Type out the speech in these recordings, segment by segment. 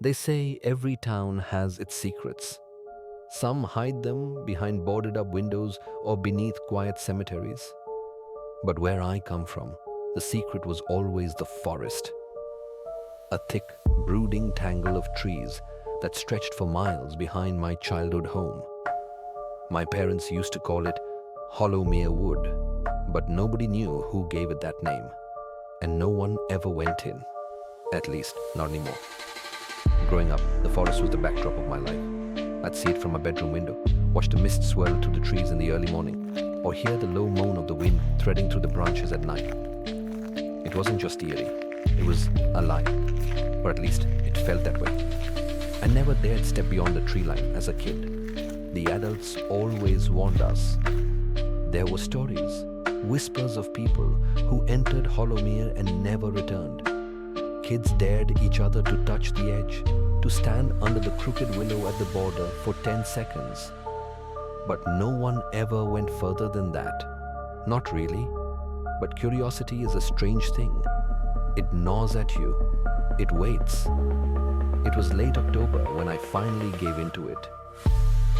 They say every town has its secrets. Some hide them behind boarded up windows or beneath quiet cemeteries. But where I come from, the secret was always the forest. A thick, brooding tangle of trees that stretched for miles behind my childhood home. My parents used to call it Hollowmere Wood, but nobody knew who gave it that name, and no one ever went in. At least, not anymore. Growing up, the forest was the backdrop of my life. I'd see it from my bedroom window, watch the mist swirl through the trees in the early morning, or hear the low moan of the wind threading through the branches at night. It wasn't just eerie, it was alive, or at least it felt that way. I never dared step beyond the tree line as a kid. The adults always warned us. There were stories, whispers of people who entered Hollowmere and never returned. Kids dared each other to touch the edge, to stand under the crooked willow at the border for 10 seconds. But no one ever went further than that. Not really, but curiosity is a strange thing. It gnaws at you. It waits. It was late October when I finally gave into it.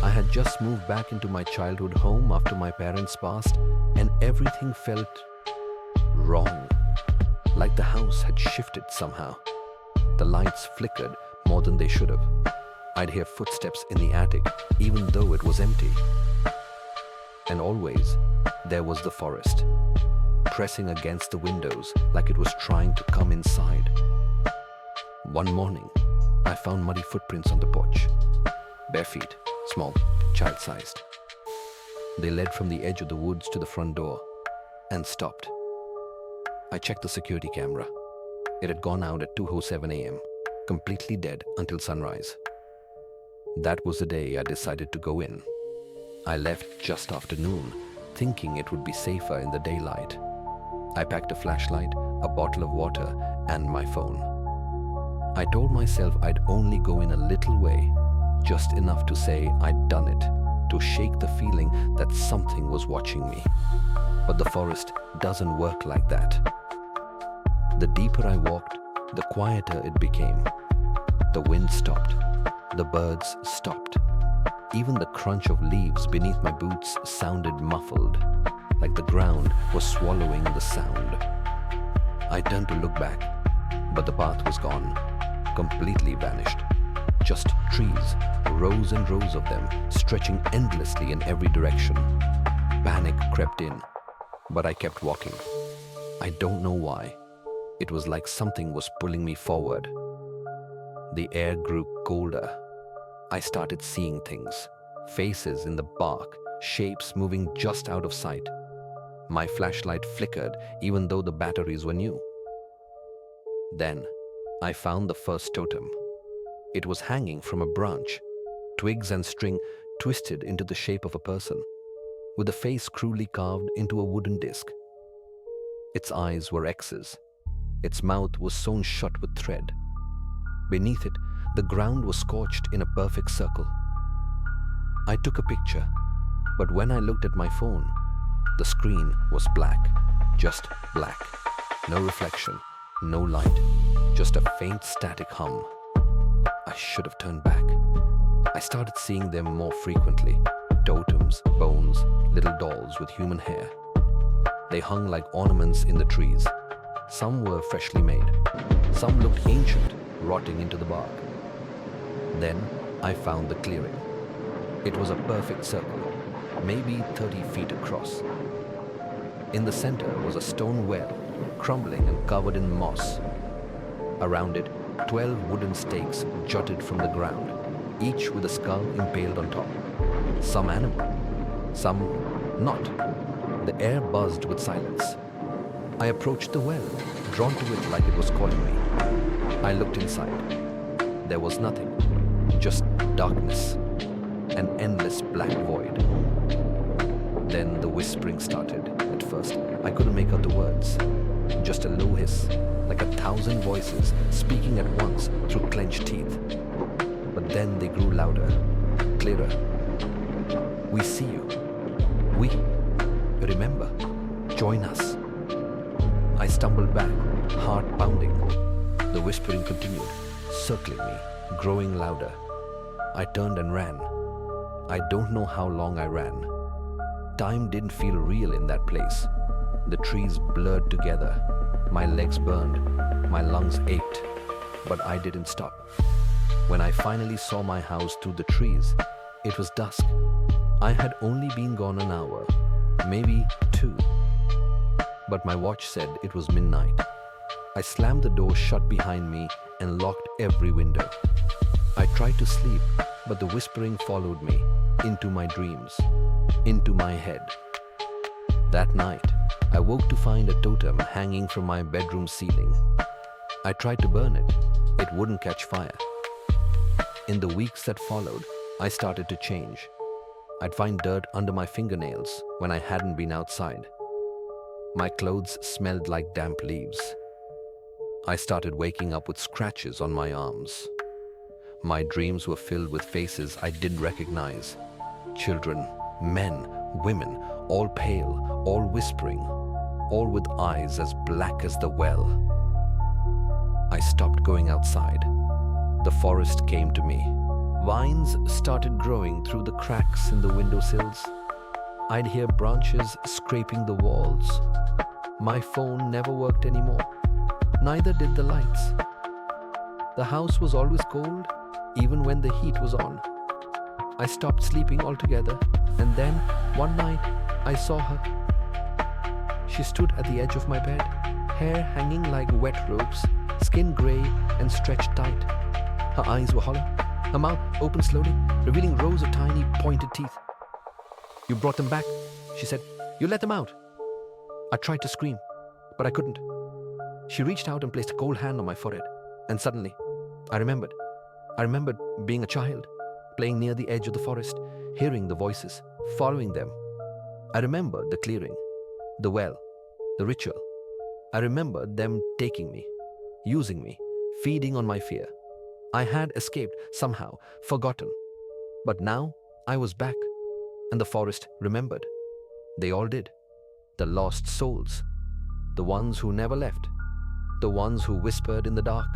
I had just moved back into my childhood home after my parents passed, and everything felt wrong. Like the house had shifted somehow. The lights flickered more than they should have. I'd hear footsteps in the attic, even though it was empty. And always, there was the forest, pressing against the windows like it was trying to come inside. One morning, I found muddy footprints on the porch. Bare feet, small, child-sized. They led from the edge of the woods to the front door and stopped. I checked the security camera. It had gone out at 2:07 a.m., completely dead until sunrise. That was the day I decided to go in. I left just after noon, thinking it would be safer in the daylight. I packed a flashlight, a bottle of water, and my phone. I told myself I'd only go in a little way, just enough to say I'd done it, to shake the feeling that something was watching me. But the forest doesn't work like that. The deeper I walked, the quieter it became. The wind stopped. The birds stopped. Even the crunch of leaves beneath my boots sounded muffled, like the ground was swallowing the sound. I turned to look back, but the path was gone, completely vanished. Just trees, rows and rows of them, stretching endlessly in every direction. Panic crept in, but I kept walking. I don't know why. It was like something was pulling me forward. The air grew colder. I started seeing things, faces in the bark, shapes moving just out of sight. My flashlight flickered even though the batteries were new. Then, I found the first totem. It was hanging from a branch, twigs and string twisted into the shape of a person, with a face cruelly carved into a wooden disc. Its eyes were X's. Its mouth was sewn shut with thread. Beneath it, the ground was scorched in a perfect circle. I took a picture, but when I looked at my phone, the screen was black, just black. No reflection, no light, just a faint static hum. I should have turned back. I started seeing them more frequently. Totems, bones, little dolls with human hair. They hung like ornaments in the trees. Some were freshly made. Some looked ancient, rotting into the bark. Then I found the clearing. It was a perfect circle, maybe 30 feet across. In the center was a stone well, crumbling and covered in moss. Around it, 12 wooden stakes jutted from the ground, each with a skull impaled on top. Some animal, some not. The air buzzed with silence. I approached the well, drawn to it like it was calling me. I looked inside. There was nothing, just darkness, an endless black void. Then the whispering started. At first, I couldn't make out the words. Just a low hiss, like 1,000 voices speaking at once through clenched teeth. But then they grew louder, clearer. We see you. We. Remember. Join us. I stumbled back, heart pounding. The whispering continued, circling me, growing louder. I turned and ran. I don't know how long I ran. Time didn't feel real in that place. The trees blurred together. My legs burned. My lungs ached. But I didn't stop. When I finally saw my house through the trees, it was dusk. I had only been gone an hour, maybe 2. But my watch said it was midnight. I slammed the door shut behind me and locked every window. I tried to sleep, but the whispering followed me into my dreams, into my head. That night, I woke to find a totem hanging from my bedroom ceiling. I tried to burn it. It wouldn't catch fire. In the weeks that followed, I started to change. I'd find dirt under my fingernails when I hadn't been outside. My clothes smelled like damp leaves. I started waking up with scratches on my arms. My dreams were filled with faces I didn't recognize. Children, men, women, all pale, all whispering, all with eyes as black as the well. I stopped going outside. The forest came to me. Vines started growing through the cracks in the windowsills. I'd hear branches scraping the walls. My phone never worked anymore. Neither did the lights. The house was always cold, even when the heat was on. I stopped sleeping altogether, and then, one night, I saw her. She stood at the edge of my bed, hair hanging like wet ropes, skin gray and stretched tight. Her eyes were hollow. Her mouth opened slowly, revealing rows of tiny, pointed teeth. "You brought them back," she said. "You let them out." I tried to scream, but I couldn't. She reached out and placed a cold hand on my forehead, and suddenly, I remembered. I remembered being a child, playing near the edge of the forest, hearing the voices, following them. I remembered the clearing, the well, the ritual. I remembered them taking me, using me, feeding on my fear. I had escaped, somehow, forgotten. But now, I was back, and the forest remembered. They all did. The lost souls. The ones who never left. The ones who whispered in the dark.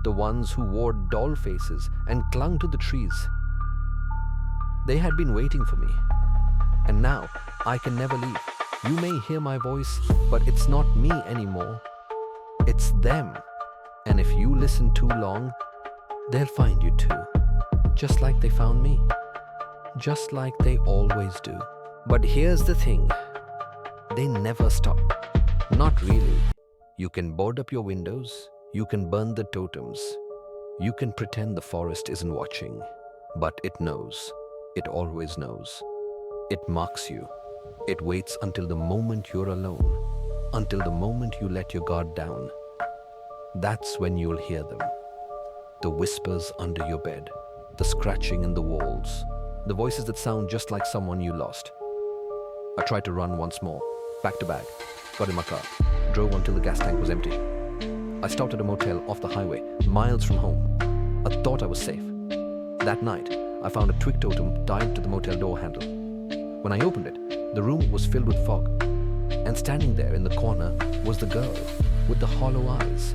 The ones who wore doll faces and clung to the trees. They had been waiting for me. And now, I can never leave. You may hear my voice, but it's not me anymore. It's them. And if you listen too long, they'll find you too. Just like they found me. Just like they always do. But here's the thing. They never stop. Not really. You can board up your windows. You can burn the totems. You can pretend the forest isn't watching. But it knows. It always knows. It marks you. It waits until the moment you're alone. Until the moment you let your guard down. That's when you'll hear them. The whispers under your bed. The scratching in the walls. The voices that sound just like someone you lost. I tried to run once more. Back to back. Got in my car. Drove until the gas tank was empty. I stopped at a motel off the highway, miles from home. I thought I was safe. That night, I found a twig totem tied to the motel door handle. When I opened it, the room was filled with fog. And standing there in the corner was the girl with the hollow eyes.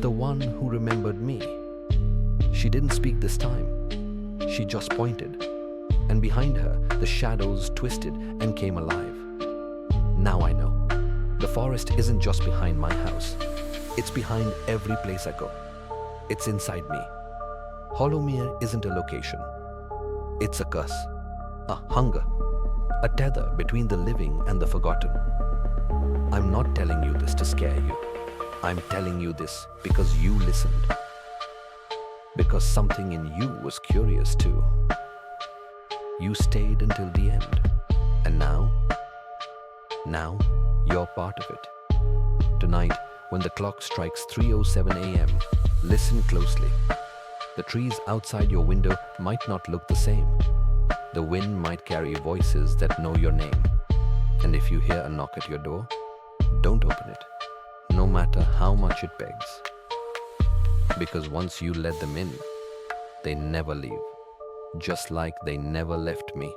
The one who remembered me. She didn't speak this time. She just pointed. And behind her, the shadows twisted and came alive. Now I know. The forest isn't just behind my house. It's behind every place I go. It's inside me. Hollowmere isn't a location. It's a curse. A hunger. A tether between the living and the forgotten. I'm not telling you this to scare you. I'm telling you this because you listened. Because something in you was curious too. You stayed until the end. And now you're part of it. Tonight, when the clock strikes 3:07 a.m., listen closely. The trees outside your window might not look the same. The wind might carry voices that know your name. And if you hear a knock at your door, don't open it, no matter how much it begs. Because once you let them in, they never leave, just like they never left me.